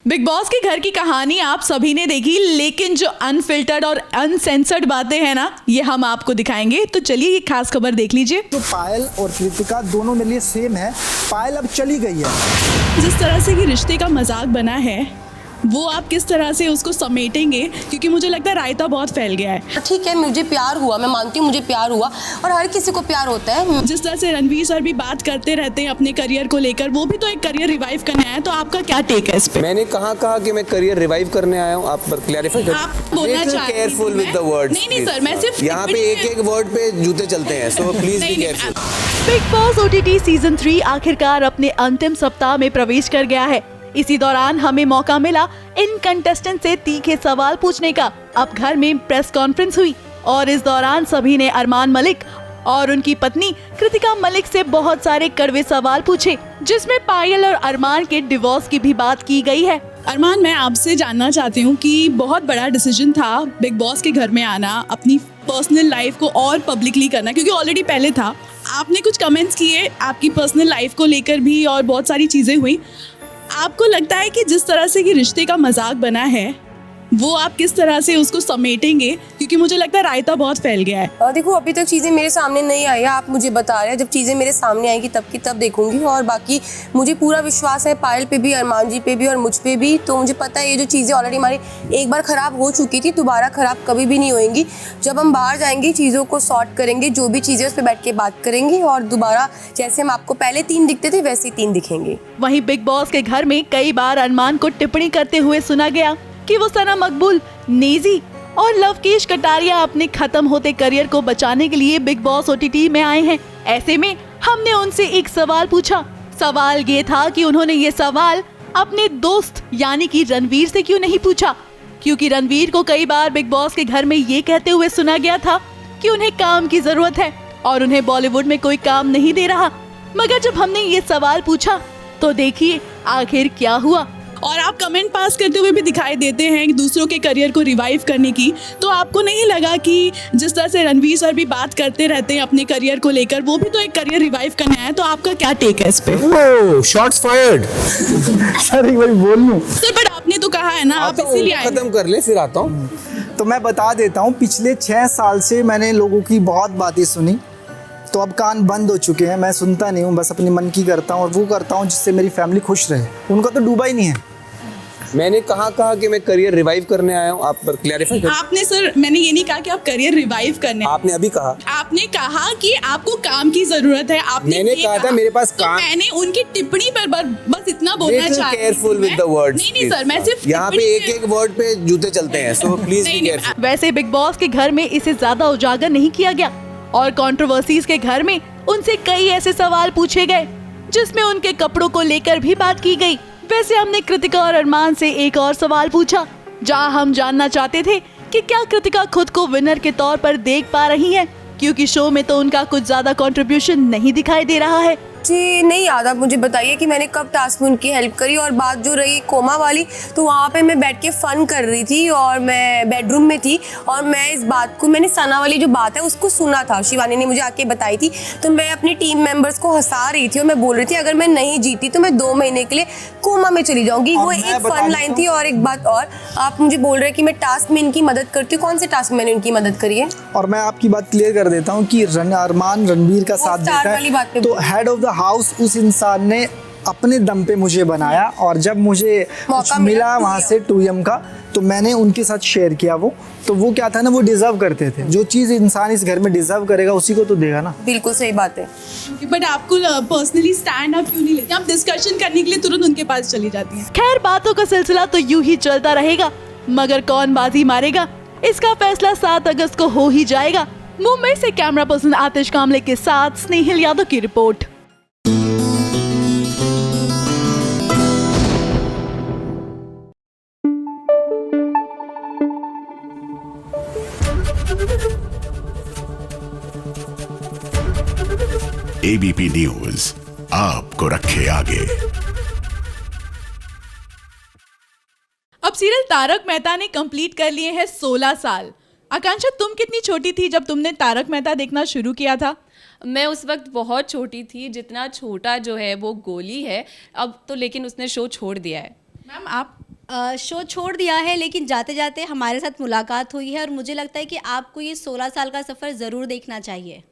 Big boss के घर की कहानी आप सभी ने देखी, लेकिन जो अनफिल्टर्ड और अनसेंसर्ड बातें हैं ना, ये हम आपको दिखाएंगे। तो चलिए ये खास खबर देख लीजिए। तो पायल और कृतिका दोनों मेरे लिए सेम है। पायल अब चली गई है। जिस तरह से ये रिश्ते का मजाक बना है, वो आप किस तरह से उसको समेटेंगे, क्योंकि मुझे लगता है रायता बहुत फैल गया है। ठीक है, मुझे प्यार हुआ, मैं मानती हूँ मुझे प्यार हुआ और हर किसी को प्यार होता है। जिस तरह से रणवीर सर भी बात करते रहते हैं अपने करियर को लेकर, वो भी तो एक करियर रिवाइव करने आया है, तो आपका क्या टेक है इस पे? मैंने कहा कि मैं करियर रिवाइव करने आया हूँ, आप क्लैरिफाई कर। आप बोलना चाहते हैं केयरफुल विद द वर्ड्स। नहीं सर, मैं सिर्फ यहाँ पे एक वर्ड पे जूते चलते हैं, so please be careful. Big boss OTT season 3 आखिरकार अपने अंतिम सप्ताह में प्रवेश कर गया है। इसी दौरान हमें मौका मिला इन कंटेस्टेंट से तीखे सवाल पूछने का। अब घर में प्रेस कॉन्फ्रेंस हुई और इस दौरान सभी ने अरमान मलिक और उनकी पत्नी कृतिका मलिक से बहुत सारे कड़वे सवाल पूछे, जिसमें पायल और अरमान के डिवोर्स की भी बात की गई है। अरमान, मैं आपसे जानना चाहती हूँ कि बहुत बड़ा डिसीजन था बिग बॉस के घर में आना, अपनी पर्सनल लाइफ को और पब्लिकली करना, क्योंकि ऑलरेडी पहले था। आपने कुछ कमेंट्स किए आपकी पर्सनल लाइफ को लेकर भी और बहुत सारी चीज़ें हुई। आपको लगता है कि जिस तरह से ये रिश्ते का मजाक बना है, वो आप किस तरह से उसको समेटेंगे, क्योंकि मुझे लगता है रायता बहुत फैल गया है। देखो, अभी तक चीज़ें मेरे सामने नहीं आई है, आप मुझे बता रहे हैं। जब चीज़ें मेरे सामने आएंगी तब की तब देखूंगी। और बाकी मुझे पूरा विश्वास है पायल पे भी, अरमान जी पे भी और मुझ पे भी। तो मुझे पता है ये जो चीज़ें ऑलरेडी हमारी एक बार ख़राब हो चुकी थी, दोबारा ख़राब कभी भी नहीं होएंगी। जब हम बाहर जाएंगे चीज़ों को सॉर्ट करेंगे, जो भी चीज़ें उस पर बैठ के बात करेंगे और दोबारा जैसे हम आपको पहले 3 दिखते थे वैसे ही 3 दिखेंगे। वहीं बिग बॉस के घर में कई बार अरमान को टिप्पणी करते हुए सुना गया कि वो सना मकबूल, नेजी और लवकेश कटारिया अपने खत्म होते करियर को बचाने के लिए बिग बॉस OTT में आए हैं। ऐसे में हमने उनसे एक सवाल पूछा। सवाल ये था कि उन्होंने ये सवाल अपने दोस्त यानी कि रणवीर से क्यों नहीं पूछा, क्योंकि रणवीर को कई बार बिग बॉस के घर में ये कहते हुए सुना गया था कि उन्हें काम की जरूरत है और उन्हें बॉलीवुड में कोई काम नहीं दे रहा। मगर जब हमने ये सवाल पूछा तो देखिए आखिर क्या हुआ। और आप कमेंट पास करते हुए भी दिखाई देते हैं दूसरों के करियर को रिवाइव करने की। तो आपको नहीं लगा कि जिस तरह से रणवीर सर भी बात करते रहते हैं अपने करियर को लेकर, वो भी तो एक करियर रिवाइव करने आया है, तो आपका क्या टेक है इस पे? ओह, शॉट्स फायर्ड। सर एक बार बोल लूं? सर बट आपने तो कहा है ना, आप इसीलिए आए। खत्म कर ले फिर आता हूँ। तो मैं बता देता हूँ, पिछले 6 साल से मैंने लोगों की बहुत बातें सुनी, तो अब कान बंद हो चुके हैं। मैं सुनता नहीं हूँ, बस अपने मन की करता हूँ और वो करता हूँ जिससे मेरी फैमिली खुश रहे। उनका तो डूबा ही नहीं है। मैंने कहा कि मैं करियर रिवाइव करने आया हूँ, आप क्लैरिफाई कर। आपने सर, मैंने ये नहीं कहा कि आप करियर रिवाइव करने, आपने अभी कहा, आपने कहा कि आपको काम की जरूरत है। आपने मैंने कहा था मेरे पास काम। मैंने उनकी टिप्पणी पर बस इतना बोलना चाहती हूँ। Careful with the words. नहीं सर, मैं सिर्फ यहाँ पे एक वर्ड पे जूते चलते हैं, सो प्लीज बी केयरफुल। वैसे बिग बॉस के घर में इसे ज्यादा उजागर नहीं किया गया और कंट्रोवर्सीज के घर में उनसे कई ऐसे सवाल पूछे गए जिसमें उनके कपड़ों को लेकर भी बात की गई। वैसे हमने कृतिका और अरमान से एक और सवाल पूछा, जहां हम जानना चाहते थे कि क्या कृतिका खुद को विनर के तौर पर देख पा रही हैं, क्योंकि शो में तो उनका कुछ ज्यादा कंट्रीब्यूशन नहीं दिखाई दे रहा है। जी नहीं याद, आप मुझे बताइए कि मैंने कब टास्क में उनकी हेल्प करी। और बात जो रही कोमा वाली, तो वहाँ पे मैं बैठ के फन कर रही थी और मैं बेडरूम में थी और मैं इस बात को, मैंने सना वाली जो बात है उसको सुना था, शिवानी ने मुझे आके बताई थी। तो मैं अपनी टीम मेंबर्स को हंसा रही थी और मैं बोल रही थी अगर मैं नहीं जीती तो मैं 2 महीने के लिए कोमा में चली जाऊंगी। वो एक फन लाइन थी। और एक बात और, आप मुझे बोल रहे हैं कि मैं टास्क में इनकी मदद करती हूँ, कौन से टास्क में मैंने इनकी मदद करी है? और मैं आपकी बात क्लियर कर देता हूँ कि अरमान रणवीर का साथ देता है, तो हेड ऑफ द हाउस उस इंसान ने अपने दम पे मुझे बनाया। और जब मुझे कुछ मिला वहाँ से 2M का, तो मैंने उनके साथ शेयर किया। वो वो क्या था ना, वो डिजर्व करते थे। जो चीज़ इंसान इस घर में डिजर्व करेगा उसी को तो देगा ना। बिल्कुल सही बात है। बट आपको पर्सनली स्टैंड आप क्यों नहीं लेते? आप डिस्कशन करने के लिए तुरंत उनके पास चली जाती हैं। खैर, बातों का सिलसिला तो यूं ही चलता रहेगा, मगर कौन बाजी मारेगा इसका फैसला 7 अगस्त को हो ही जाएगा। मुंबई से कैमरा पर्सन आतिश कामले के साथ स्नेहिल यादव की रिपोर्ट। ABP न्यूज आपको रखे आगे। अब सीरियल तारक मेहता ने कंप्लीट कर लिए हैं 16 साल। आकांक्षा, तुम कितनी छोटी थी जब तुमने तारक मेहता देखना शुरू किया था? मैं उस वक्त बहुत छोटी थी, जितना छोटा जो है वो गोली है अब तो, लेकिन उसने शो छोड़ दिया है। मैम आप? शो छोड़ दिया है, लेकिन जाते जाते हमारे साथ मुलाकात हुई है और मुझे लगता है कि आपको ये 16 साल का सफ़र ज़रूर देखना चाहिए।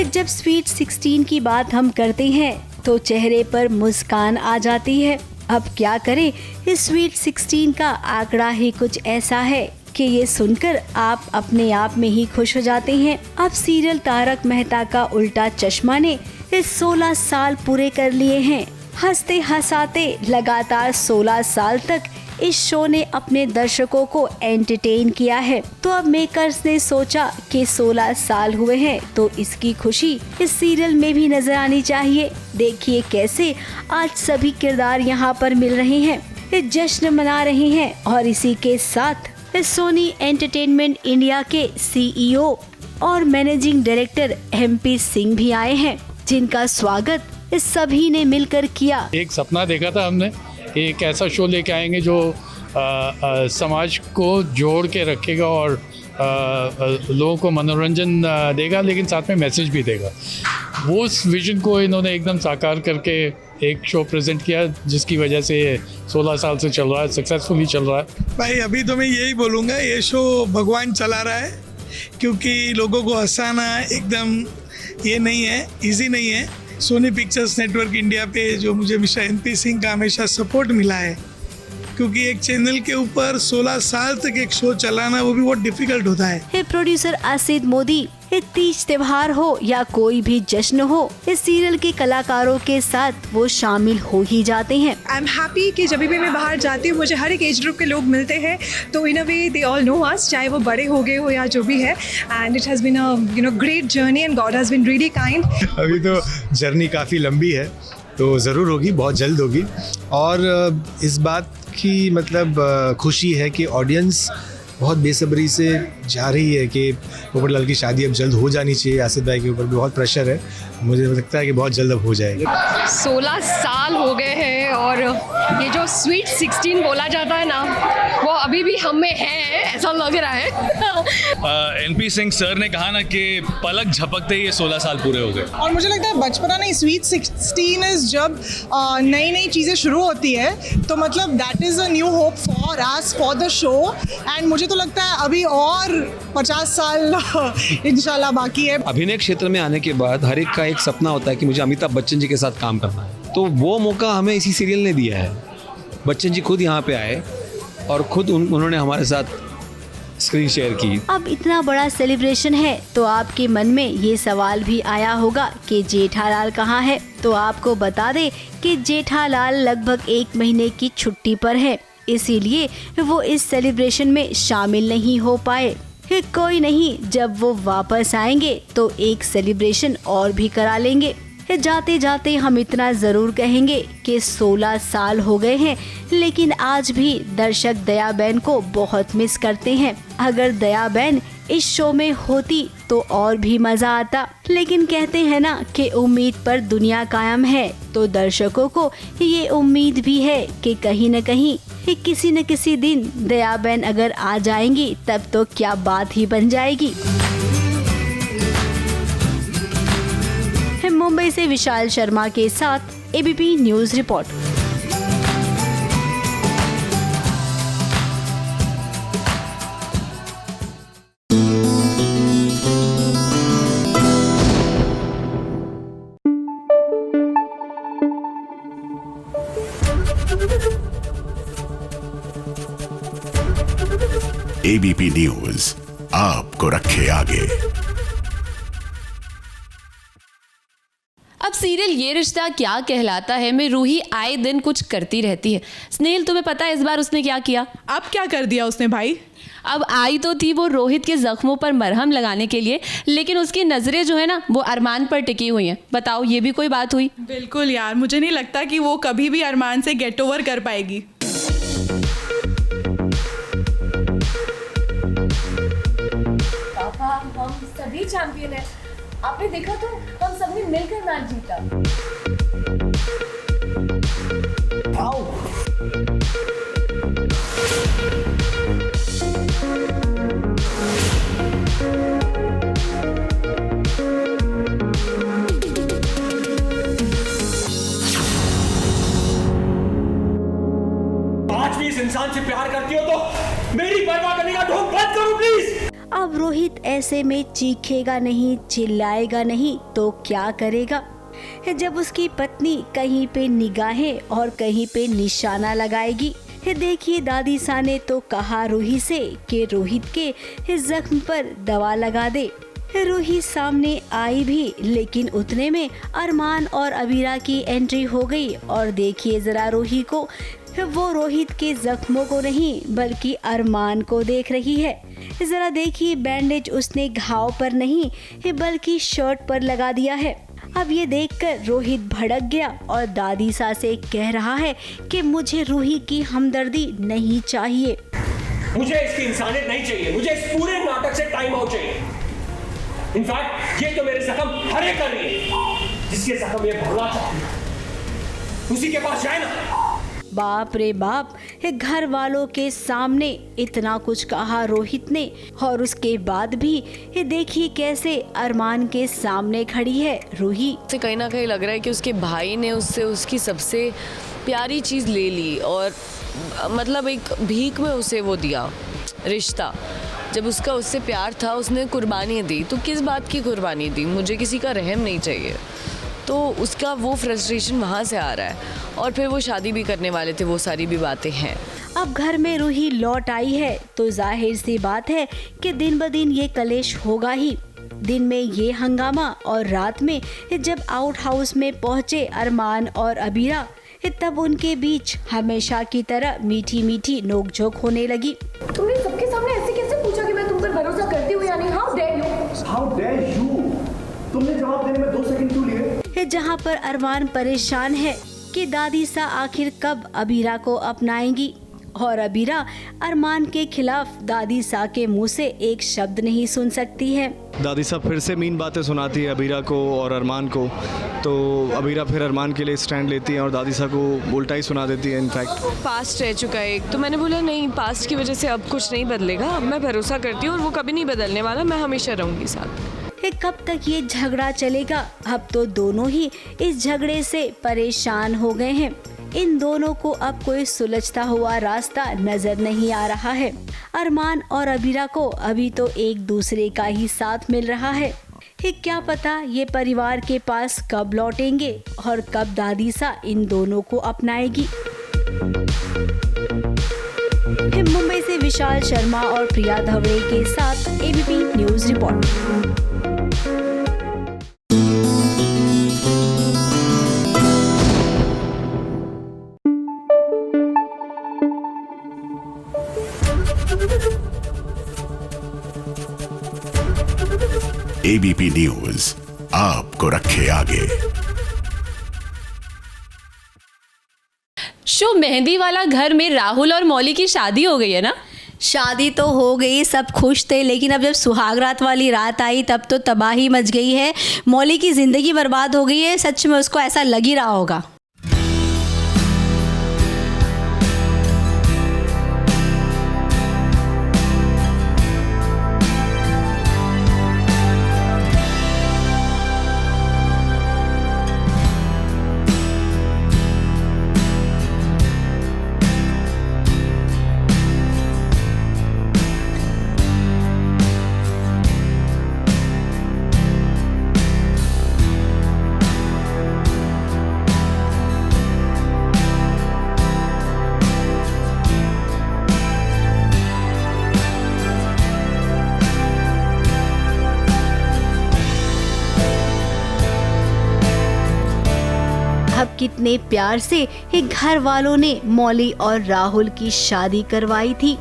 जब स्वीट 16 की बात हम करते हैं तो चेहरे पर मुस्कान आ जाती है। अब क्या करें, इस स्वीट 16 का आंकड़ा ही कुछ ऐसा है कि ये सुनकर आप अपने आप में ही खुश हो जाते हैं। अब सीरियल तारक मेहता का उल्टा चश्मा ने इस 16 साल पूरे कर लिए हैं। हंसते हंसाते लगातार 16 साल तक इस शो ने अपने दर्शकों को एंटरटेन किया है। तो अब मेकर्स ने सोचा कि 16 साल हुए हैं तो इसकी खुशी इस सीरियल में भी नजर आनी चाहिए। देखिए कैसे आज सभी किरदार यहाँ पर मिल रहे हैं, इस जश्न मना रहे हैं और इसी के साथ इस सोनी एंटरटेनमेंट इंडिया के CEO और मैनेजिंग डायरेक्टर MP सिंह भी आए हैं, जिनका स्वागत इस सभी ने मिलकर किया। एक सपना देखा था हमने, एक ऐसा शो लेके आएंगे जो समाज को जोड़ के रखेगा और लोगों को मनोरंजन देगा, लेकिन साथ में मैसेज भी देगा। वो उस विजन को इन्होंने एकदम साकार करके एक शो प्रेजेंट किया, जिसकी वजह से 16 साल से चल रहा है, सक्सेसफुली चल रहा है। भाई अभी तो मैं यही बोलूँगा, ये शो भगवान चला रहा है, क्योंकि लोगों को हंसाना एकदम ये नहीं है, इजी नहीं है। सोनी पिक्चर्स नेटवर्क इंडिया पे जो मुझे मिस्टर MP सिंह का हमेशा सपोर्ट मिला है, क्योंकि एक चैनल के ऊपर 16 साल तक एक शो चलाना वो भी बहुत डिफिकल्ट होता है। प्रोड्यूसर आसिद मोदी, तीज त्योहार हो या कोई भी जश्न हो, इस सीरियल के कलाकारों के साथ वो शामिल हो ही जाते हैं। आई एम हैप्पी कि जब भी मैं बाहर जाती हूँ मुझे हर एक एज ग्रुप के लोग मिलते हैं, तो इन अ वे दे ऑल नो अस, चाहे वो बड़े हो गए हो या जो भी है। And it has been a great journey and God has been really kind. अभी तो जर्नी काफ़ी लंबी है, तो ज़रूर होगी, बहुत जल्द होगी। और इस बात की मतलब खुशी है कि ऑडियंस बहुत बेसब्री से जा रही है कि पोपटलाल की शादी अब जल्द हो जानी चाहिए। आसिफ भाई के ऊपर भी बहुत प्रेशर है, मुझे लगता है कि बहुत जल्द अब हो जाएगी। 16 साल हो गए हैं और ये जो स्वीट 16 बोला जाता है ना, वो अभी भी हम में है, ऐसा लग रहा है। MP सिंह सर ने कहा ना कि पलक झपकते ही ये 16 साल पूरे हो गए। और मुझे लगता है बचपना नहीं, स्वीट 16 जब नई नई चीज़ें शुरू होती है तो मतलब that is a new hope for us, for the show. And मुझे तो लगता है अभी और 50 साल इंशाल्लाह बाकी है। अभिनय क्षेत्र में आने के बाद हर एक का एक सपना होता है कि मुझे अमिताभ बच्चन जी के साथ काम करना है, तो वो मौका हमें इसी सीरियल ने दिया है। बच्चन जी खुद यहाँ पे आए और खुद उन्होंने हमारे साथ स्क्रीन शेयर की। अब इतना बड़ा सेलिब्रेशन है तो आपके मन में ये सवाल भी आया होगा कि जेठालाल कहाँ है। तो आपको बता दे कि जेठालाल लगभग 1 महीने की छुट्टी पर है, इसीलिए वो इस सेलिब्रेशन में शामिल नहीं हो पाए। कोई नहीं, जब वो वापस आएंगे तो एक सेलिब्रेशन और भी करा लेंगे। जाते जाते हम इतना जरूर कहेंगे कि 16 साल हो गए हैं, लेकिन आज भी दर्शक दयाबेन को बहुत मिस करते हैं। अगर दयाबेन इस शो में होती तो और भी मजा आता, लेकिन कहते हैं ना कि उम्मीद पर दुनिया कायम है, तो दर्शकों को ये उम्मीद भी है कि कहीं न कहीं किसी न किसी दिन दयाबेन अगर आ जाएंगी तब तो क्या बात ही बन जाएगी। मुंबई से विशाल शर्मा के साथ ABP news report. ABP news आपको रखे आगे। अब सीरियल ये रिश्ता क्या कहलाता है में रूही आए दिन कुछ करती रहती है। स्नेहल, तुम्हें पता है इस बार उसने क्या किया? अब क्या कर दिया उसने भाई? अब आई तो थी वो रोहित के जख्मों पर मरहम लगाने के लिए, लेकिन उसकी नजरें जो है ना वो अरमान पर टिकी हुई हैं। बताओ, ये भी कोई बात हुई? बिल्कुल यार, मुझे नहीं लगता कि वो कभी भी अरमान से गेट ओवर कर पाएगी। चैंपियन है। आपने देखा तो हम सबने मिलकर मैच जीता। आज भी इस इंसान से प्यार करती हो तो मेरी परवाह करने का ढोंग बंद करो प्लीज। अब रोहित ऐसे में चीखेगा नहीं, चिल्लाएगा नहीं तो क्या करेगा? जब उसकी पत्नी कहीं पे निगाहें और कहीं पे निशाना लगाएगी। देखिए दादी सा ने तो कहा रूही से कि रोहित के जख्म पर दवा लगा दे। रूही सामने आई भी, लेकिन उतने में अरमान और अबीरा की एंट्री हो गई। और देखिए जरा रूही को, वो रोहित के जख्मों को नहीं बल्कि अरमान को देख रही है। जरा देखिए बैंडेज उसने घाव पर नहीं बल्कि शर्ट पर लगा दिया है। अब ये देखकर रोहित भड़क गया और दादी सा से कह रहा है कि मुझे रूही की हमदर्दी नहीं चाहिए। मुझे इसकी इंसानियत नहीं चाहिए, मुझे इस पूरे नाटक से टाइम आउट चाहिए। इनफैक्ट ये तो मेरे जख्म हरे कर रही है। जिसके जख्म ये भरना चाहती है उसी के पास जाए ना। बाप रे बाप, घर वालों के सामने इतना कुछ कहा रोहित ने, और उसके बाद भी देखिए कैसे अरमान के सामने खड़ी है रूही। से कहीं ना कहीं लग रहा है कि उसके भाई ने उससे उसकी सबसे प्यारी चीज़ ले ली और मतलब एक भीख में उसे वो दिया रिश्ता। जब उसका उससे प्यार था उसने कुर्बानी दी, तो किस बात की कुर्बानी दी? मुझे किसी का रहम नहीं चाहिए। तो उसका वो फ्रस्ट्रेशन वहाँ से आ रहा है। और फिर वो शादी भी करने वाले थे, वो सारी भी बातें हैं। अब घर में रूही लौट आई है तो जाहिर सी बात है कि दिन ब दिन ये कलेश होगा ही। दिन में ये हंगामा और रात में जब आउट हाउस में पहुँचे अरमान और अबीरा, तब उनके बीच हमेशा की तरह मीठी मीठी नोकझोंक होने लगी। तुमने सबके सामने ऐसे कैसे पूछा कि मैं तुम पर भरोसा करती हूँ या नहीं? How dare you? तुमने जवाब देने में 2 सेकंड क्यों लिए? जहाँ पर अरमान परेशान है कि दादी सा आखिर कब अबीरा को अपनाएंगी, और अबीरा अरमान के खिलाफ दादी सा के मुंह से एक शब्द नहीं सुन सकती है। दादी साहब फिर से मीन बातें सुनाती है अबीरा को और अरमान को, तो अबीरा फिर अरमान के लिए स्टैंड लेती है और दादी साहब को उल्टा ही सुना देती है। इनफैक्ट पास्ट रह चुका है एक, तो मैंने बोला नहीं, पास्ट की वजह से अब कुछ नहीं बदलेगा। अब मैं भरोसा करती हूँ और वो कभी नहीं बदलने वाला, मैं हमेशा रहूँगी साथ। कब तक ये झगड़ा चलेगा? अब तो दोनों ही इस झगड़े से परेशान हो गए हैं। इन दोनों को अब कोई सुलझता हुआ रास्ता नजर नहीं आ रहा है। अरमान और अबीरा को अभी तो एक दूसरे का ही साथ मिल रहा है। क्या पता ये परिवार के पास कब लौटेंगे और कब दादी सा इन दोनों को अपनाएगी। मुंबई से विशाल शर्मा और प्रिया धवड़े के साथ ABP news report. ABP news आपको रखे आगे। शो मेहंदी वाला घर में राहुल और मौली की शादी हो गई है ना? शादी तो हो गई, सब खुश थे, लेकिन अब जब सुहागरात वाली रात आई तब तो तबाही मच गई है। मौली की जिंदगी बर्बाद हो गई है, सच में उसको ऐसा लग ही रहा होगा। अब कितने प्यार से एक घर वालों ने मौली और राहुल की शादी करवाई थी।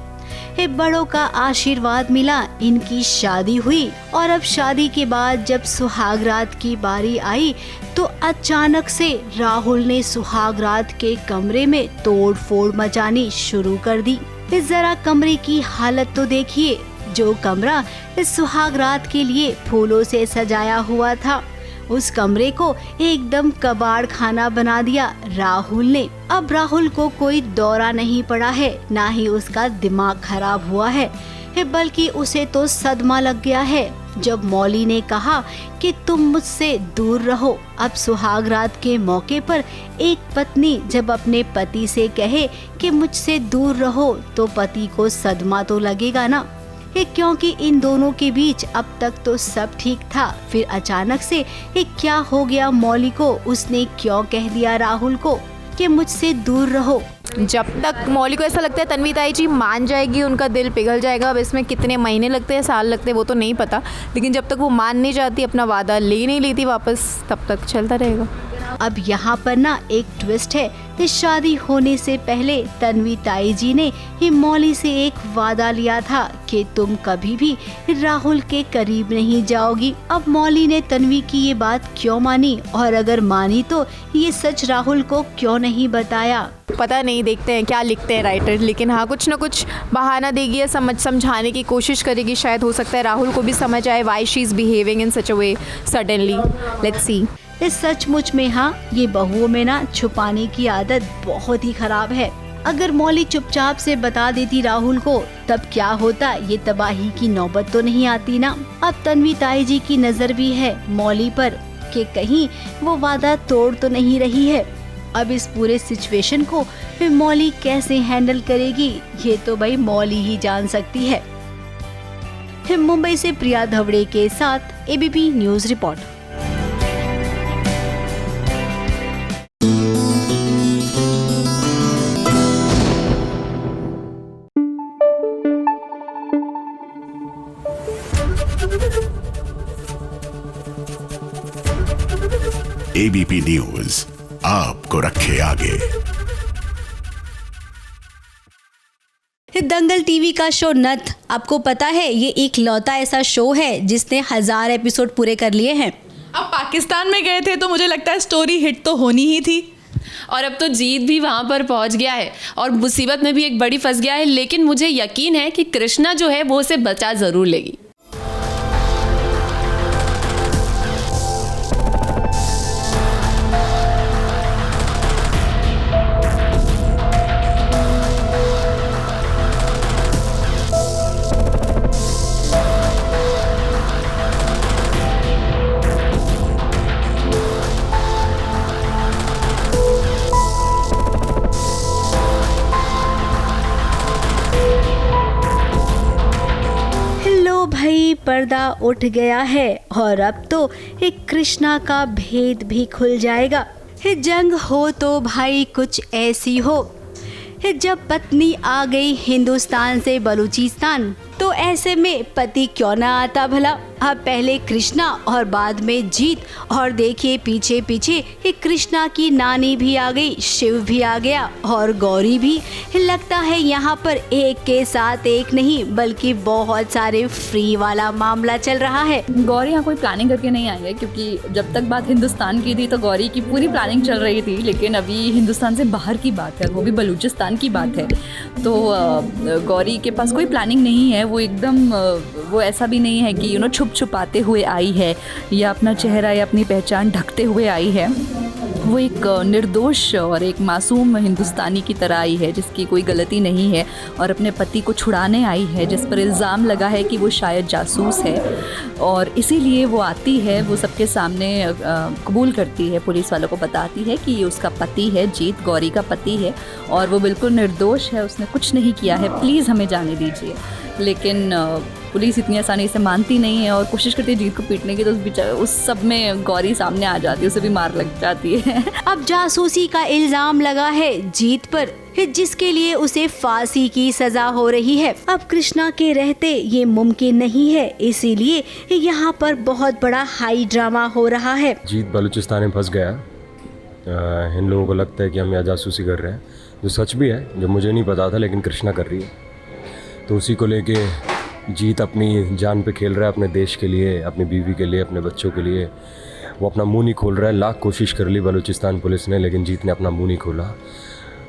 बड़ों का आशीर्वाद मिला, इनकी शादी हुई। और अब शादी के बाद जब सुहागरात की बारी आई तो अचानक से राहुल ने सुहागरात के कमरे में तोड़ फोड़ मचानी शुरू कर दी। जरा कमरे की हालत तो देखिए, जो कमरा इस सुहागरात के लिए फूलों से सजाया हुआ था, उस कमरे को एकदम कबाड़ खाना बना दिया राहुल ने। अब राहुल को कोई दौरा नहीं पड़ा है, ना ही उसका दिमाग खराब हुआ है, बल्कि उसे तो सदमा लग गया है जब मौली ने कहा कि तुम मुझसे दूर रहो। अब सुहागरात के मौके पर एक पत्नी जब अपने पति से कहे कि मुझसे दूर रहो तो पति को सदमा तो लगेगा ना, क्योंकि इन दोनों के बीच अब तक तो सब ठीक था। फिर अचानक से क्या हो गया मौली को? उसने क्यों कह दिया राहुल को कि मुझसे दूर रहो? जब तक मौली को ऐसा लगता है तन्वी ताई जी मान जाएगी, उनका दिल पिघल जाएगा। अब इसमें कितने महीने लगते हैं, साल लगते हैं, वो तो नहीं पता, लेकिन जब तक वो मान नहीं जाती, अपना वादा ले नहीं लेती वापस, तब तक चलता रहेगा। अब यहाँ पर ना एक ट्विस्ट है। इस शादी होने से पहले तन्वी ताई जी ने ही मौली से एक वादा लिया था कि तुम कभी भी राहुल के करीब नहीं जाओगी। अब मौली ने तन्वी की ये बात क्यों मानी, और अगर मानी तो ये सच राहुल को क्यों नहीं बताया? पता नहीं, देखते हैं क्या लिखते हैं राइटर, लेकिन हाँ कुछ ना कुछ बहाना देगी या समझाने की कोशिश करेगी। शायद हो सकता है राहुल को भी समझ आए why she is behaving in such a way suddenly. Let's see. इस सचमुच में हाँ, ये बहुओं में ना छुपाने की आदत बहुत ही खराब है। अगर मौली चुपचाप से बता देती राहुल को, तब क्या होता? ये तबाही की नौबत तो नहीं आती ना। अब तन्वी ताई जी की नजर भी है मौली पर कि कहीं वो वादा तोड़ तो नहीं रही है। अब इस पूरे सिचुएशन को फिर मौली कैसे हैंडल करेगी, ये तो भाई मौली ही जान सकती है। फिर मुंबई से प्रिया धवड़े के साथ ABP news report. ABP news आपको रखे आगे। दंगल टीवी का शो नथ, आपको पता है ये एक लौता ऐसा शो है जिसने 1000 एपिसोड पूरे कर लिए हैं। अब पाकिस्तान में गए थे तो मुझे लगता है स्टोरी हिट तो होनी ही थी, और अब तो जीत भी वहाँ पर पहुँच गया है और मुसीबत में भी एक बड़ी फंस गया है। लेकिन मुझे यकीन है कि कृष्णा जो है वो उसे बचा ज़रूर लेगी। भाई पर्दा उठ गया है और अब तो एक कृष्णा का भेद भी खुल जाएगा। जंग हो तो भाई कुछ ऐसी हो। जब पत्नी आ गई हिंदुस्तान से बलूचिस्तान, तो ऐसे में पति क्यों ना आता भला। अब पहले कृष्णा और बाद में जीत, और देखिए पीछे पीछे कृष्णा की नानी भी आ गई, शिव भी आ गया और गौरी भी। लगता है यहाँ पर एक के साथ एक नहीं बल्कि बहुत सारे फ्री वाला मामला चल रहा है। गौरी यहाँ कोई प्लानिंग करके नहीं आई है, क्योंकि जब तक बात हिंदुस्तान की थी तो गौरी की पूरी प्लानिंग चल रही थी, लेकिन अभी हिंदुस्तान से बाहर की बात है, वो भी बलूचिस्तान की बात है, तो गौरी के पास कोई प्लानिंग नहीं है। वो एकदम वो ऐसा भी नहीं है कि छुप छुपाते हुए आई है या अपना चेहरा या अपनी पहचान ढकते हुए आई है। वो एक निर्दोष और एक मासूम हिंदुस्तानी की तरह आई है जिसकी कोई गलती नहीं है, और अपने पति को छुड़ाने आई है जिस पर इल्ज़ाम लगा है कि वो शायद जासूस है, और इसीलिए वो आती है, वो सबके सामने कबूल करती है, पुलिस वालों को बताती है कि ये उसका पति है, जीत गौरी का पति है और वो बिल्कुल निर्दोष है, उसने कुछ नहीं किया है, प्लीज़ हमें जाने दीजिए। लेकिन पुलिस इतनी आसानी से मानती नहीं है और कोशिश करती है जीत को पीटने की, तो उस सब में गौरी सामने आ जाती है, उसे भी मार लग जाती है। अब जासूसी का इल्जाम लगा है जीत पर, जिसके लिए उसे फांसी की सजा हो रही है। अब कृष्णा के रहते ये मुमकिन नहीं है, इसीलिए यहाँ पर बहुत बड़ा हाई ड्रामा हो रहा है। जीत बलूचिस्तान में फंस गया। इन लोगों को लगता है कि हम यहाँ जासूसी कर रहे हैं, जो सच भी है, जो मुझे नहीं पता था लेकिन कृष्णा कर रही है, तो उसी को लेके जीत अपनी जान पे खेल रहा है, अपने देश के लिए, अपनी बीवी के लिए, अपने बच्चों के लिए। वो अपना मुंह नहीं खोल रहा है। लाख कोशिश कर ली बलूचिस्तान पुलिस ने, लेकिन जीत ने अपना मुंह नहीं खोला।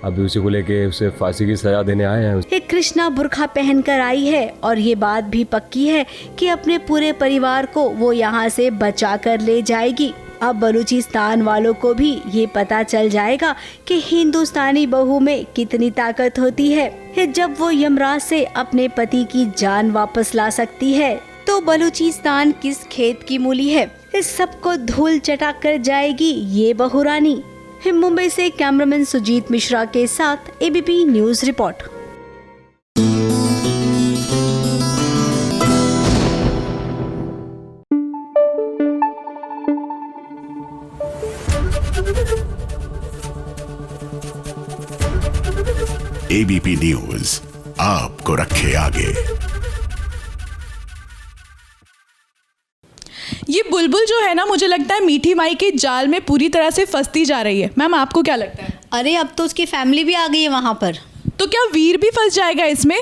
अभी उसी को लेके उसे फांसी की सज़ा देने आए हैं। ये कृष्णा बुर्खा पहनकर आई है और ये बात भी पक्की है कि अपने पूरे परिवार को वो यहाँ से बचा कर ले जाएगी। अब बलूचिस्तान वालों को भी ये पता चल जाएगा कि हिंदुस्तानी बहू में कितनी ताकत होती है। जब वो यमराज से अपने पति की जान वापस ला सकती है तो बलूचिस्तान किस खेत की मूली है। इस सबको धूल चटा कर जाएगी ये बहू रानी। मुंबई से कैमरामैन सुजीत मिश्रा के साथ ABP news report. ABP news आपको रखे आगे। ये बुलबुल जो है ना, मुझे लगता है मीठी माई के जाल में पूरी तरह से फंसती जा रही है। मैम आपको क्या लगता है? अरे अब तो उसकी फैमिली भी आ गई है वहाँ पर, तो क्या वीर भी फंस जाएगा इसमें?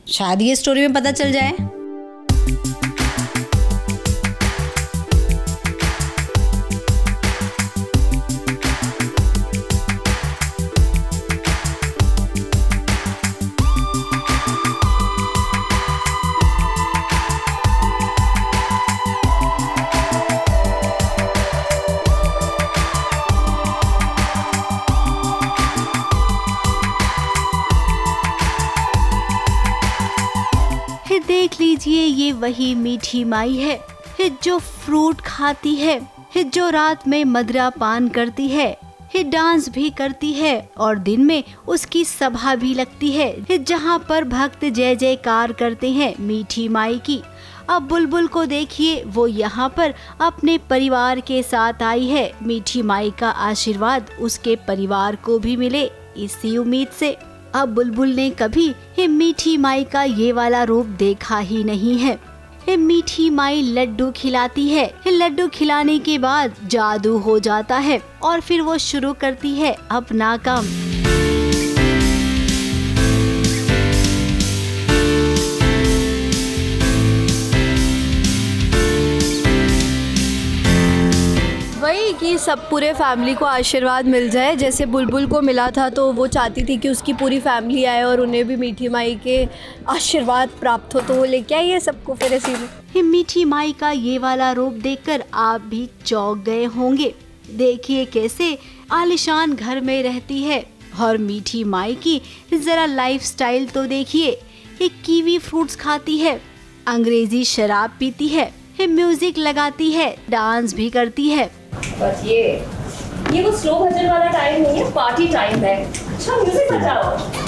शायद ये स्टोरी में पता चल जाए। देख लीजिए, ये वही मीठी माई है जो फ्रूट खाती है, जो रात में मदिरा पान करती है, डांस भी करती है और दिन में उसकी सभा भी लगती है जहाँ पर भक्त जय जयकार करते हैं मीठी माई की। अब बुलबुल को देखिए, वो यहाँ पर अपने परिवार के साथ आई है। मीठी माई का आशीर्वाद उसके परिवार को भी मिले, इसी उम्मीद से। अब बुलबुल ने कभी मीठी माई का ये वाला रूप देखा ही नहीं है। मीठी माई लड्डू खिलाती है, लड्डू खिलाने के बाद जादू हो जाता है और फिर वो शुरू करती है अपना काम। वही कि सब पूरे फैमिली को आशीर्वाद मिल जाए, जैसे बुलबुल को मिला था तो वो चाहती थी कि उसकी पूरी फैमिली आए और उन्हें भी मीठी माई के आशीर्वाद प्राप्त हो, तो वो लेके आई है सबको फिर ऐसी। मीठी माई का ये वाला रूप देखकर आप भी चौंक गए होंगे। देखिए कैसे आलिशान घर में रहती है और मीठी माई की जरा लाइफस्टाइल तो देखिए। ये कीवी फ्रूट्स खाती है, अंग्रेजी शराब पीती है, म्यूजिक लगाती है, डांस भी करती है। बस ये वो स्लो भजन वाला टाइम नहीं है, पार्टी टाइम है। अच्छा म्यूजिक बजाओ।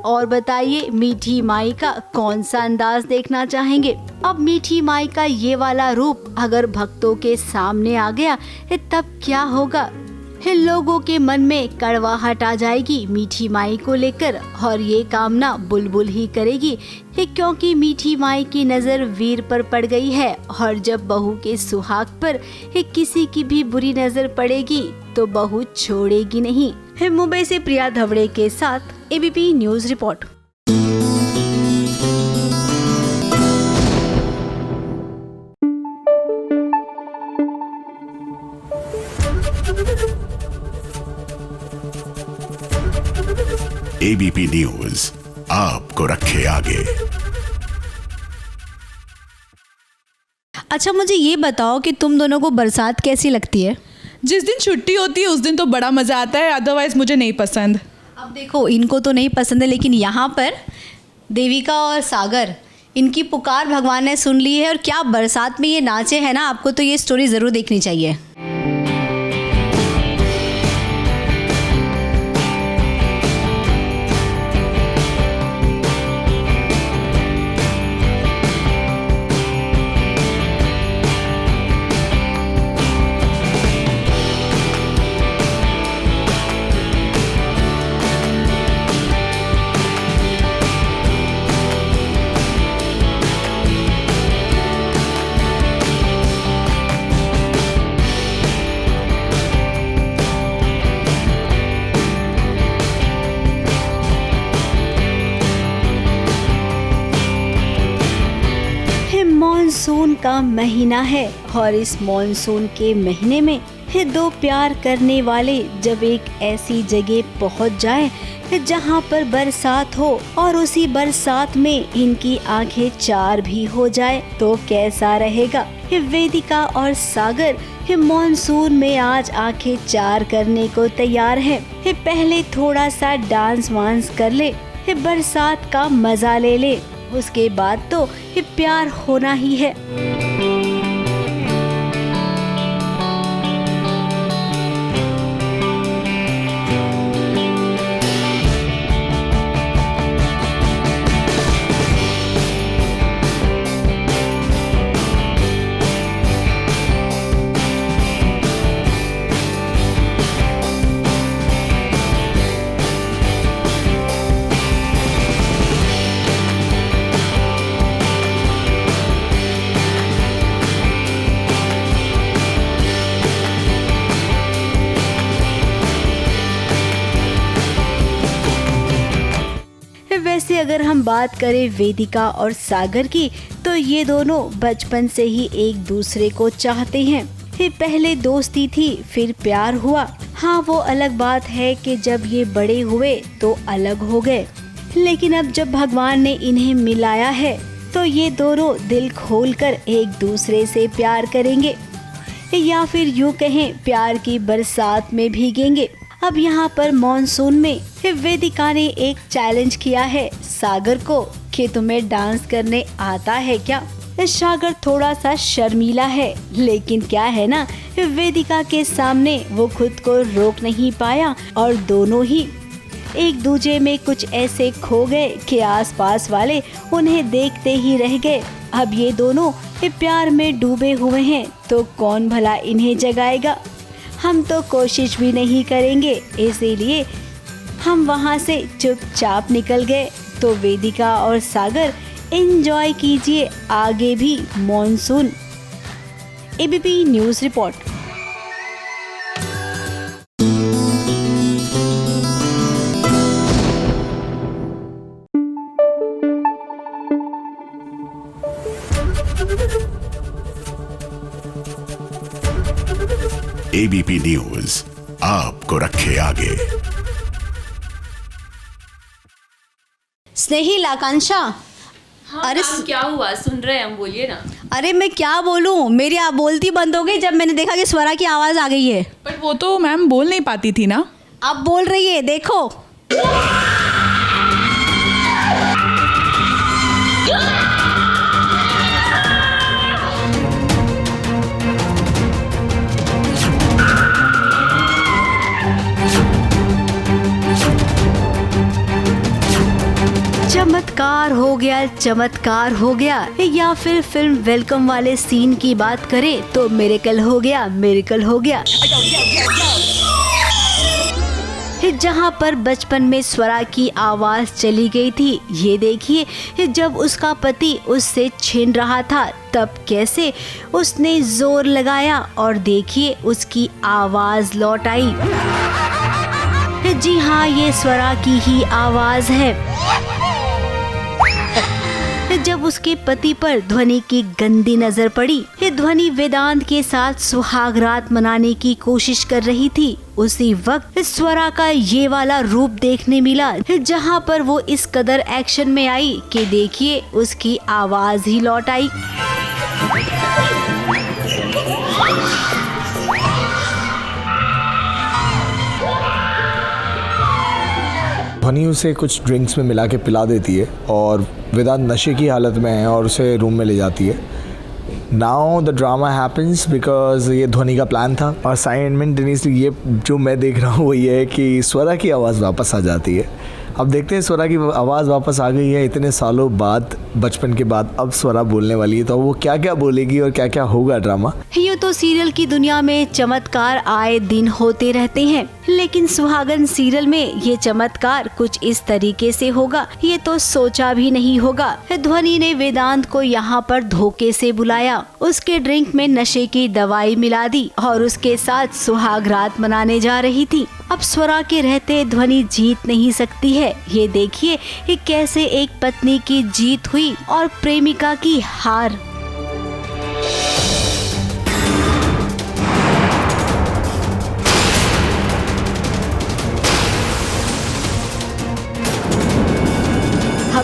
और बताइए मीठी माई का कौन सा अंदाज देखना चाहेंगे? अब मीठी माई का ये वाला रूप अगर भक्तों के सामने आ गया तब क्या होगा? लोगों के मन में कड़वाहट आ जाएगी मीठी माई को लेकर, और ये कामना बुलबुल ही करेगी क्योंकि मीठी माई की नज़र वीर पर पड़ गई है। और जब बहू के सुहाग पर किसी की भी बुरी नज़र पड़ेगी तो बहू छोड़ेगी नहीं। मुंबई से प्रिया धवड़े के साथ ABP news report. ABP news आपको रखे आगे। अच्छा मुझे ये बताओ कि तुम दोनों को बरसात कैसी लगती है? जिस दिन छुट्टी होती है उस दिन तो बड़ा मज़ा आता है, अदरवाइज़ मुझे नहीं पसंद। अब देखो इनको तो नहीं पसंद है, लेकिन यहाँ पर देविका और सागर, इनकी पुकार भगवान ने सुन ली है और क्या बरसात में ये नाचे हैं ना, आपको तो ये स्टोरी ज़रूर देखनी चाहिए। मॉनसून का महीना है और इस मॉनसून के महीने में ये दो प्यार करने वाले जब एक ऐसी जगह पहुंच जाएं जहां पर बरसात हो और उसी बरसात में इनकी आंखें चार भी हो जाए तो कैसा रहेगा। वेदिका और सागर मॉनसून में आज आंखें चार करने को तैयार है। पहले थोड़ा सा डांस वांस कर ले, बरसात का मजा ले ले, उसके बाद तो प्यार होना ही है। वैसे अगर हम बात करें वेदिका और सागर की तो ये दोनों बचपन से ही एक दूसरे को चाहते हैं। पहले दोस्ती थी, फिर प्यार हुआ। हाँ, वो अलग बात है कि जब ये बड़े हुए तो अलग हो गए, लेकिन अब जब भगवान ने इन्हें मिलाया है तो ये दोनों दिल खोलकर एक दूसरे से प्यार करेंगे, या फिर यूँ कहें प्यार की बरसात में भीगेंगे। अब यहाँ पर मॉनसून में वेदिका ने एक चैलेंज किया है सागर को कि तुम्हें डांस करने आता है क्या। सागर थोड़ा सा शर्मीला है, लेकिन क्या है ना, वेदिका के सामने वो खुद को रोक नहीं पाया और दोनों ही एक दूजे में कुछ ऐसे खो गए कि आसपास वाले उन्हें देखते ही रह गए। अब ये दोनों प्यार में डूबे हुए हैं तो कौन भला इन्हें जगाएगा। हम तो कोशिश भी नहीं करेंगे, इसीलिए हम वहाँ से चुपचाप निकल गए। तो वेदिका और सागर एंजॉय कीजिए आगे भी monsoon. ABP news report. ABP news आपको रखे आगे। स्नेहिल, आकांक्षा, अरे क्या हुआ, सुन रहे हैं हम, बोलिए ना। अरे मैं क्या बोलूं, मेरी आप बोलती बंद हो गई जब मैंने देखा कि स्वरा की आवाज आ गई है। पर वो तो मैम बोल नहीं पाती थी ना। अब बोल रही है, देखो। चमत्कार हो गया, चमत्कार हो गया। या फिर फिल्म वेलकम वाले सीन की बात करें तो मिरेकल हो गया, मिरेकल हो गया। जहां पर बचपन में स्वरा की आवाज चली गई थी, ये देखिए जब उसका पति उससे छीन रहा था तब कैसे उसने जोर लगाया और देखिए उसकी आवाज लौट आई। जी हाँ, ये स्वरा की ही आवाज है। जब उसके पति पर ध्वनि की गंदी नजर पड़ी, ये ध्वनि वेदांत के साथ सुहाग रात मनाने की कोशिश कर रही थी, उसी वक्त स्वरा का ये वाला रूप देखने मिला जहां पर वो इस कदर एक्शन में आई कि देखिए उसकी आवाज ही लौट आई। ध्वनि उसे कुछ ड्रिंक्स में मिला के पिला देती है और वेदांत नशे की हालत में है और उसे रूम में ले जाती है। Now the drama happens because ये ध्वनि का प्लान था और साइमल्टेनियसली ये जो मैं देख रहा हूँ वो ये है कि स्वरा की आवाज़ वापस आ जाती है। अब देखते हैं, स्वरा की आवाज़ वापस आ गई है इतने सालों बाद, बचपन के बाद अब स्वरा बोलने वाली है, तो वो क्या क्या बोलेगी और क्या क्या होगा ड्रामा। यूँ तो सीरियल की दुनिया में चमत्कार आए दिन होते रहते हैं, लेकिन सुहागन सीरियल में ये चमत्कार कुछ इस तरीके से होगा ये तो सोचा भी नहीं होगा। ध्वनि ने वेदांत को यहाँ पर धोखे से बुलाया, उसके ड्रिंक में नशे की दवाई मिला दी और उसके साथ सुहाग रात मनाने जा रही थी। अब स्वरा के रहते ध्वनि जीत नहीं सकती है। ये देखिए कि कैसे एक पत्नी की जीत हुई और प्रेमिका की हार।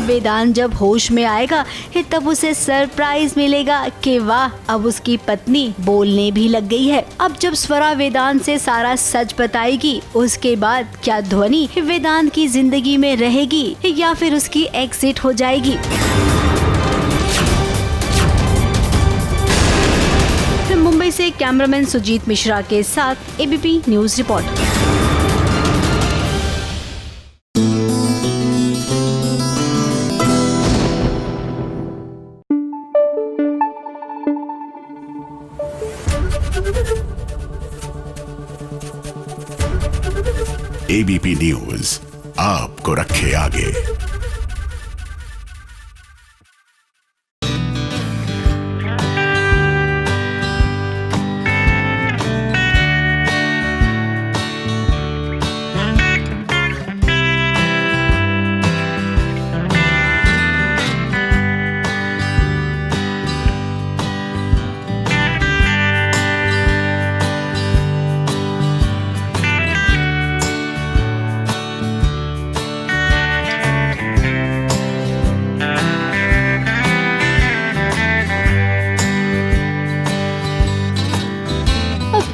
अब वेदांत जब होश में आएगा तब उसे सरप्राइज मिलेगा कि वाह, अब उसकी पत्नी बोलने भी लग गई है। अब जब स्वरा वेदांत से सारा सच बताएगी, उसके बाद क्या ध्वनि वेदांत की जिंदगी में रहेगी या फिर उसकी एग्जिट हो जाएगी? मुंबई से कैमरामैन सुजीत मिश्रा के साथ ABP news report. ABP news आपको रखे आगे।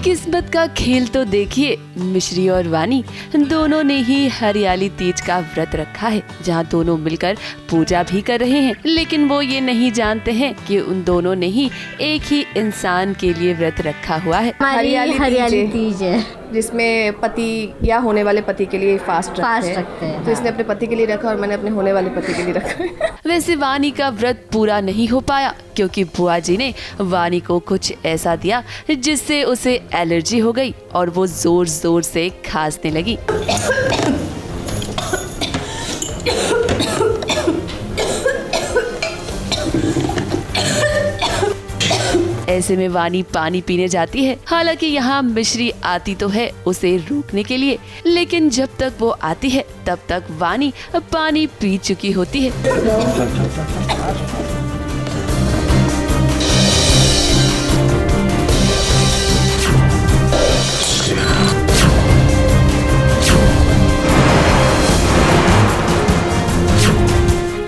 किस्मत का खेल तो देखिए, मिश्री और वानी दोनों ने ही हरियाली तीज का व्रत रखा है, जहां दोनों मिलकर पूजा भी कर रहे हैं। लेकिन वो ये नहीं जानते हैं कि उन दोनों ने ही एक ही इंसान के लिए व्रत रखा हुआ है। हरियाली तीज है, जिसमें पति या होने वाले पति के लिए फास्ट रखते हैं। तो इसने अपने पति के लिए रखा और मैंने अपने होने वाले पति के लिए रखा। वैसे वानी का व्रत पूरा नहीं हो पाया क्योंकि बुआ जी ने वानी को कुछ ऐसा दिया जिससे उसे एलर्जी हो गई और वो जोर जोर से खांसने लगी। ऐसे में वानी पानी पीने जाती है। हालांकि यहाँ मिश्री आती तो है उसे रोकने के लिए, लेकिन जब तक वो आती है तब तक वानी पानी पी चुकी होती है।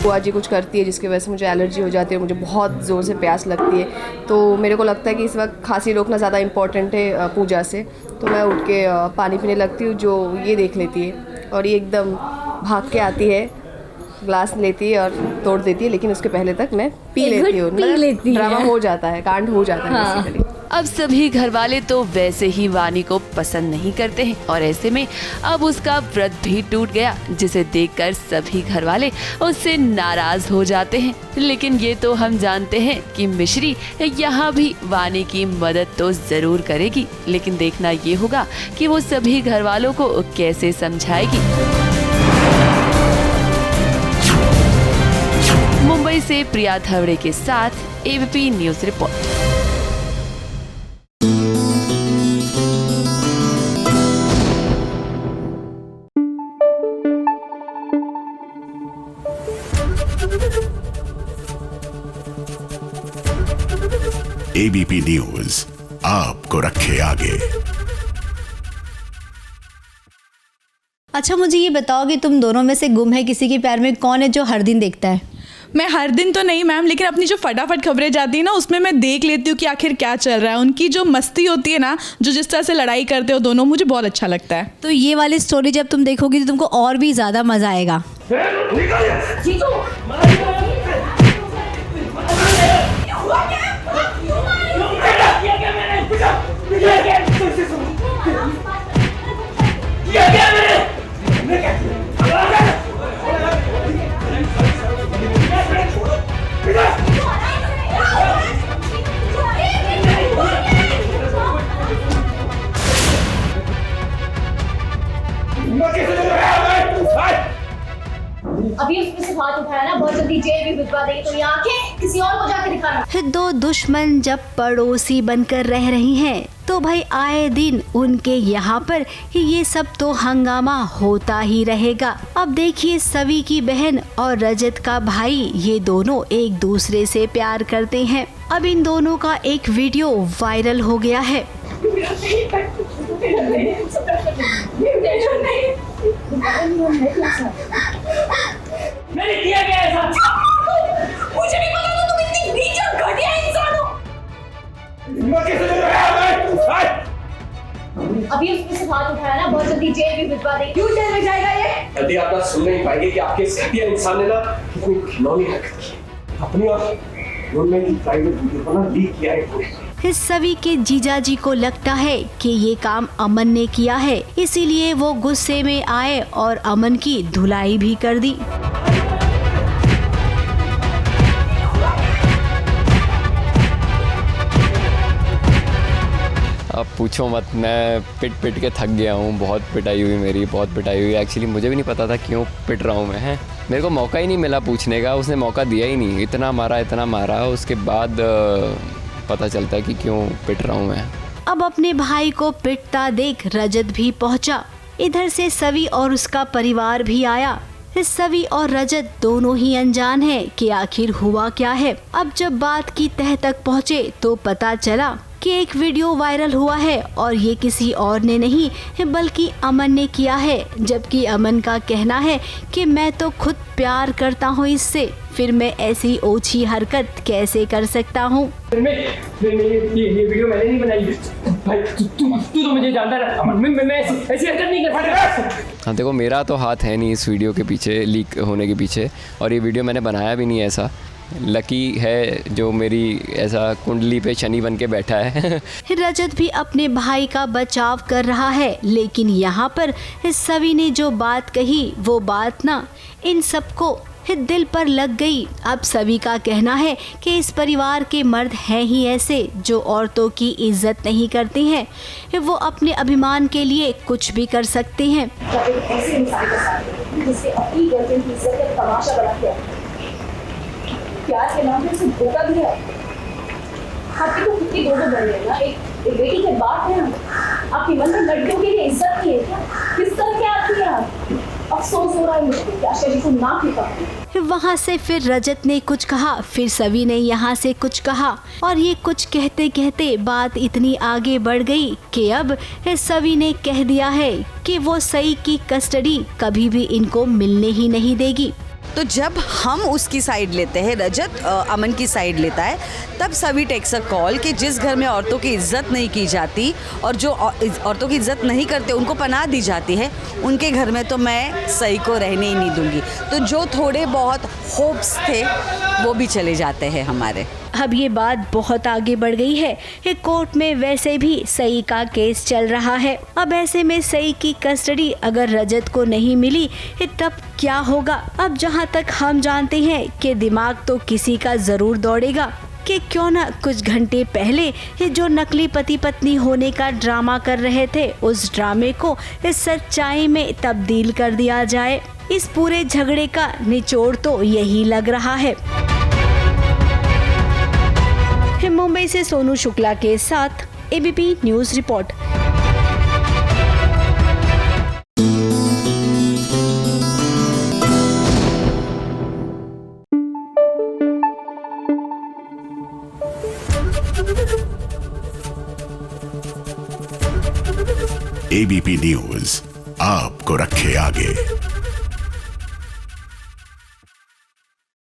बुआ जी कुछ करती है जिसकी वजह से मुझे एलर्जी हो जाती है, मुझे बहुत ज़ोर से प्यास लगती है। तो मेरे को लगता है कि इस वक्त खांसी रोकना ज़्यादा इम्पोर्टेंट है पूजा से। तो मैं उठ के पानी पीने लगती हूँ, जो ये देख लेती है और ये एकदम भाग के आती है, ग्लास लेती है और तोड़ देती है। लेकिन उसके पहले तक मैं पी लेती हूँ। ड्रामा हो जाता है, कांड हो जाता है बेसिकली। अब सभी घर वाले तो वैसे ही वानी को पसंद नहीं करते हैं और ऐसे में अब उसका व्रत भी टूट गया, जिसे देखकर सभी घर वाले उससे नाराज हो जाते हैं। लेकिन ये तो हम जानते हैं कि मिश्री यहाँ भी वानी की मदद तो जरूर करेगी, लेकिन देखना ये होगा कि वो सभी घर वालों को कैसे समझाएगी। मुंबई से प्रिया धवड़े के साथ ABP news report. ABP news आपको रखे आगे। अच्छा, मुझे ये बताओ कि तुम दोनों में से गुम है किसी के प्यार में कौन है जो हर दिन देखता है? मैं हर दिन तो नहीं मैम, लेकिन अपनी जो फटाफट खबरें जाती है ना, उसमें मैं देख लेती हूँ कि आखिर क्या चल रहा है। उनकी जो मस्ती होती है ना, जो जिस तरह से लड़ाई करते हो दोनों, मुझे बहुत अच्छा लगता है। तो ये वाली स्टोरी जब तुम देखोगी तो तुमको और भी ज़्यादा मज़ा आएगा। अभी उसमें से हाथ उठाया ना, बहुत जल्दी जेल भी भिजवा देगी। तो ये आंखें किसी और को जाके दिखाना। दो दुश्मन जब पड़ोसी बनकर रह रही हैं, तो भाई आए दिन उनके यहाँ पर ये सब तो हंगामा होता ही रहेगा। अब देखिए, सवी की बहन और रजत का भाई, ये दोनों एक दूसरे से प्यार करते हैं। अब इन दोनों का एक वीडियो वायरल हो गया है। मैंने किया क्या ऐसा? अभी उसने सिर्फ हाथ उठाया ना, बहुत जल्दी जेल भी भिजवा देंगे। क्यों जेल में जाएगा ये? यदि आप ना सुन नहीं पाएंगे कि आपके इस घटिया इंसान ने ना कितनी घिनौनी हरकत की अपनी और रूममेट की प्राइवेट वीडियो को ना लीक किया है। सभी के जीजाजी को लगता है कि ये काम अमन ने किया है, इसीलिए वो गुस्से में आए और अमन की धुलाई भी कर दी। अब पूछो मत, मैं पिट के थक गया हूँ। बहुत पिटाई हुई मेरी, बहुत पिटाई हुई। एक्चुअली मुझे भी नहीं पता था क्यों पिट रहा हूँ मैं। मेरे को मौका ही नहीं मिला पूछने का, उसने मौका दिया ही नहीं। इतना मारा, उसके बाद पता चलता है कि क्यों पिट रहा हूँ मैं। अब अपने भाई को पिटता देख रजत भी पहुंचा। इधर से सवी और उसका परिवार भी आया। सवी और रजत दोनों ही अनजान हैं कि आखिर हुआ क्या है। अब जब बात की तह तक पहुँचे तो पता चला कि एक वीडियो वायरल हुआ है और ये किसी और ने नहीं बल्कि अमन ने किया है। जबकि अमन का कहना है कि मैं तो खुद प्यार करता हूँ इससे, फिर मैं ऐसी ओछी हरकत कैसे कर सकता हूँ। ये वीडियो मैंने नहीं बनाई भाई, तू तो मुझे जानता है, मैं ऐसी हरकत नहीं कर सकता। हाँ देखो, मेरा तो हाथ है नहीं इस वीडियो के पीछे, लीक होने के पीछे, और ये वीडियो मैंने बनाया भी नहीं। ऐसा लकी है जो मेरी ऐसा कुंडली पे शनि बन के बैठा है। रजत भी अपने भाई का बचाव कर रहा है, लेकिन यहाँ पर सवी ने जो बात कही वो बात ना इन सबको दिल पर लग गई। अब सभी का कहना है कि इस परिवार के मर्द हैं ही ऐसे जो औरतों की इज्जत नहीं करते हैं। वो अपने अभिमान के लिए कुछ भी कर सकते हैं। ऐसे इंसान के साथ जिसने अपनी गर्लफ्रेंड की इज्जत का तमाशा बना दिया, प्यार के नाम पे उसे धोखा दिया। आपकी तो कितनी दो बन है ना, एक बेटी के बाप है ना, आपके मन में लड़कियों के लिए इज्जत नहीं है क्या? किस तरह के आती है आप? अफसोस हो रहा है मुझे कि आशा को ना पीता। वहाँ से फिर रजत ने कुछ कहा, फिर सवी ने यहाँ से कुछ कहा, और ये कुछ कहते कहते बात इतनी आगे बढ़ गई कि अब सवी ने कह दिया है कि वो सई की कस्टडी कभी भी इनको मिलने ही नहीं देगी। तो जब हम उसकी साइड लेते हैं, रजत अमन की साइड लेता है, तब सभी टेक्स अ कॉल कि जिस घर में औरतों की इज्जत नहीं की जाती और जो औरतों की इज्जत नहीं करते उनको पनाह दी जाती है, उनके घर में तो मैं सही को रहने ही नहीं दूंगी। तो जो थोड़े बहुत होप्स थे वो भी चले जाते हैं हमारे। अब ये बात बहुत आगे बढ़ गई है। कोर्ट में वैसे भी सई का केस चल रहा है। अब ऐसे में सई की कस्टडी अगर रजत को नहीं मिली तब क्या होगा? अब जहाँ तक हम जानते हैं कि दिमाग तो किसी का जरूर दौड़ेगा कि क्यों ना कुछ घंटे पहले जो नकली पति पत्नी होने का ड्रामा कर रहे थे, उस ड्रामे को इस सच्चाई में तब्दील कर दिया जाए। इस पूरे झगड़े का निचोड़ तो यही लग रहा है। मुंबई से सोनू शुक्ला के साथ ABP news report. ABP news आपको रखे आगे।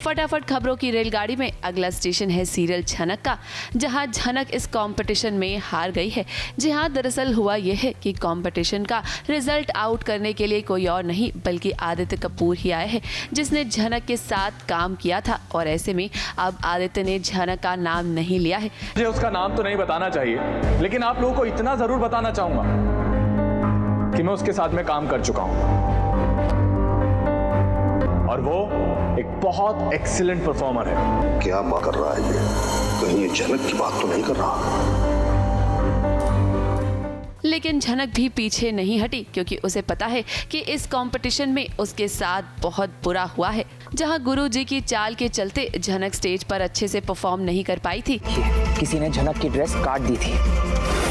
फटाफट खबरों की रेलगाड़ी में अगला स्टेशन है सीरियल झनक का, जहां झनक इस कंपटीशन में हार गई है। जी हाँ, दरअसल हुआ यह है कि कंपटीशन का रिजल्ट आउट करने के लिए कोई और नहीं बल्कि आदित्य कपूर ही आए हैं, जिसने झनक के साथ काम किया था। और ऐसे में अब आदित्य ने झनक का नाम नहीं लिया है। मुझे उसका नाम तो नहीं बताना चाहिए, लेकिन आप लोगों को इतना जरूर बताना चाहूंगा कि मैं उसके साथ में काम कर चुका हूं और वो एक बहुत एक्सीलेंट परफॉर्मर है। क्या बात कर रहा है ये? कहीं ये झनक की बात तो नहीं कर रहा? लेकिन झनक भी पीछे नहीं हटी, क्योंकि उसे पता है कि इस कंपटीशन में उसके साथ बहुत बुरा हुआ है। जहां गुरुजी की चाल के चलते झनक स्टेज पर अच्छे से परफॉर्म नहीं कर पाई थी। किसी ने झनक की ड्रेस काट दी थी।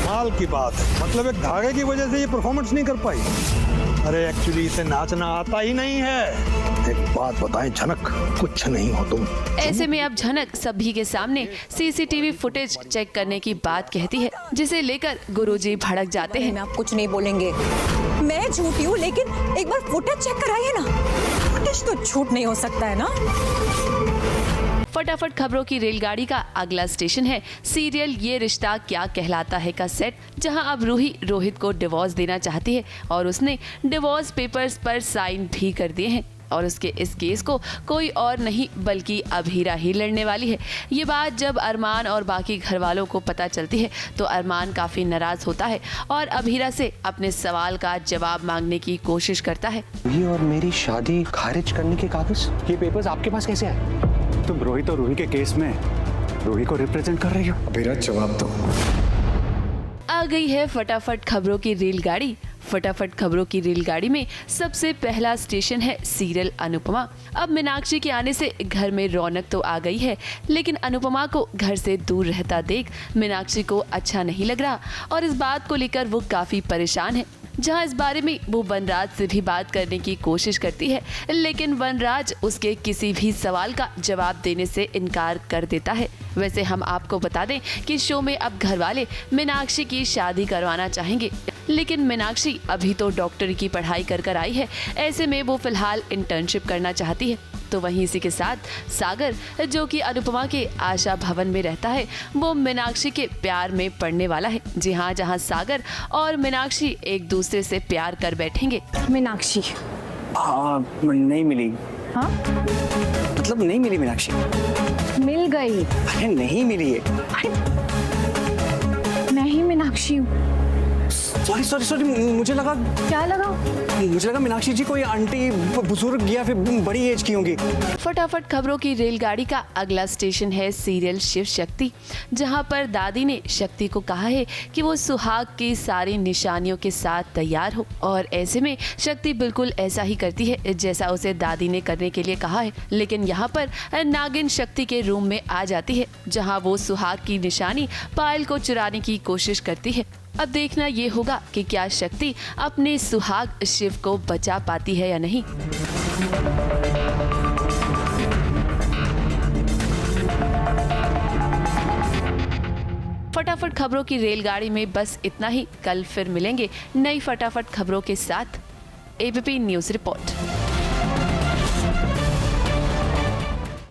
कमाल की बात है, मतलब एक धागे की वजह से ये परफॉर्मेंस नहीं कर पाई। अरे एक्चुअली इसे नाचना आता ही नहीं है। एक बात बताएं झनक, कुछ नहीं हो तुम। ऐसे में अब झनक सभी के सामने सीसीटीवी फुटेज चेक करने की बात कहती है, जिसे लेकर गुरुजी भड़क जाते हैं। आप कुछ नहीं बोलेंगे, मैं झूठी हूँ, लेकिन एक बार फुटेज चेक कराइए ना। फुटेज तो झूठ नहीं हो सकता है ना। फटाफट खबरों की रेलगाड़ी का अगला स्टेशन है सीरियल ये रिश्ता क्या कहलाता है का सेट, जहां अब रूही रोहित को डिवोर्स देना चाहती है और उसने डिवोर्स पेपर्स पर साइन भी कर दिए हैं और उसके इस केस को कोई और नहीं बल्कि अभीरा ही लड़ने वाली है। ये बात जब अरमान और बाकी घर वालों को पता चलती है तो अरमान काफी नाराज होता है और अभीरा से अपने सवाल का जवाब मांगने की कोशिश करता है। ये और मेरी शादी खारिज करने के कागज, ये पेपर्स आपके पास कैसे आए? तुम रोहित और रूही के केस में रूही को रिप्रेजेंट कर रही हो? अभीरा जवाब दो। आ गई है फटाफट खबरों की रेलगाड़ी। फटाफट खबरों की रेलगाड़ी में सबसे पहला स्टेशन है सीरियल अनुपमा। अब मीनाक्षी के आने से घर में रौनक तो आ गई है, लेकिन अनुपमा को घर से दूर रहता देख मीनाक्षी को अच्छा नहीं लग रहा और इस बात को लेकर वो काफी परेशान है। जहां इस बारे में वो वनराज से भी बात करने की कोशिश करती है, लेकिन वनराज उसके किसी भी सवाल का जवाब देने से इनकार कर देता है। वैसे हम आपको बता दें कि शो में अब घर वाले मीनाक्षी की शादी करवाना चाहेंगे, लेकिन मीनाक्षी अभी तो डॉक्टरी की पढ़ाई कर आई है। ऐसे में वो फिलहाल इंटर्नशिप करना चाहती है। तो वहीं इसी के साथ सागर, जो कि अनुपमा के आशा भवन में रहता है, वो मीनाक्षी के प्यार में पड़ने वाला है। जी हाँ, जहाँ सागर और मीनाक्षी एक दूसरे से प्यार कर बैठेंगे। मीनाक्षी नहीं मिली। हाँ? मतलब नहीं मिली मीनाक्षी। मिल गई। अरे नहीं मिली है। मैं ही मीनाक्षी हूँ। सॉरी मुझे लगा। क्या लगा? मुझे लगा मीनाक्षी जी कोई आंटी बुजुर्ग या फिर बड़ी एज की होंगी। फटाफट खबरों की रेलगाड़ी का अगला स्टेशन है सीरियल शिव शक्ति, जहां पर दादी ने शक्ति को कहा है कि वो सुहाग की सारी निशानियों के साथ तैयार हो और ऐसे में शक्ति बिल्कुल ऐसा ही करती है जैसा उसे दादी ने करने के लिए कहा है। लेकिन यहाँ पर नागिन शक्ति के रूम में आ जाती है, जहाँ वो सुहाग की निशानी पायल को चुराने की कोशिश करती है। अब देखना ये होगा कि क्या शक्ति अपने सुहाग शिव को बचा पाती है या नहीं। फटाफट खबरों की रेलगाड़ी में बस इतना ही। कल फिर मिलेंगे नई फटाफट खबरों के साथ। ABP news report.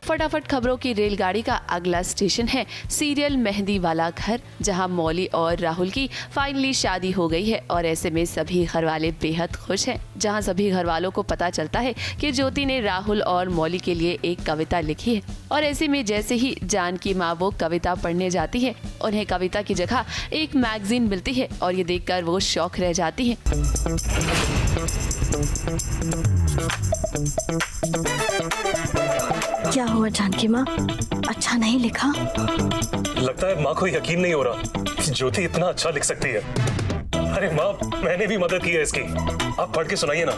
फटाफट खबरों की रेलगाड़ी का अगला स्टेशन है सीरियल मेहंदी वाला घर, जहां मौली और राहुल की फाइनली शादी हो गई है और ऐसे में सभी घरवाले बेहद खुश हैं। जहां सभी घरवालों को पता चलता है कि ज्योति ने राहुल और मौली के लिए एक कविता लिखी है और ऐसे में जैसे ही जान की माँ वो कविता पढ़ने जाती है, उन्हें कविता की जगह एक मैगजीन मिलती है और ये देखकर वो शौक रह जाती है। क्या हुआ जानकी माँ, अच्छा नहीं लिखा? लगता है माँ को यकीन नहीं हो रहा कि ज्योति इतना अच्छा लिख सकती है। अरे माँ, मैंने भी मदद की है इसकी, आप पढ़ के सुनाइए ना।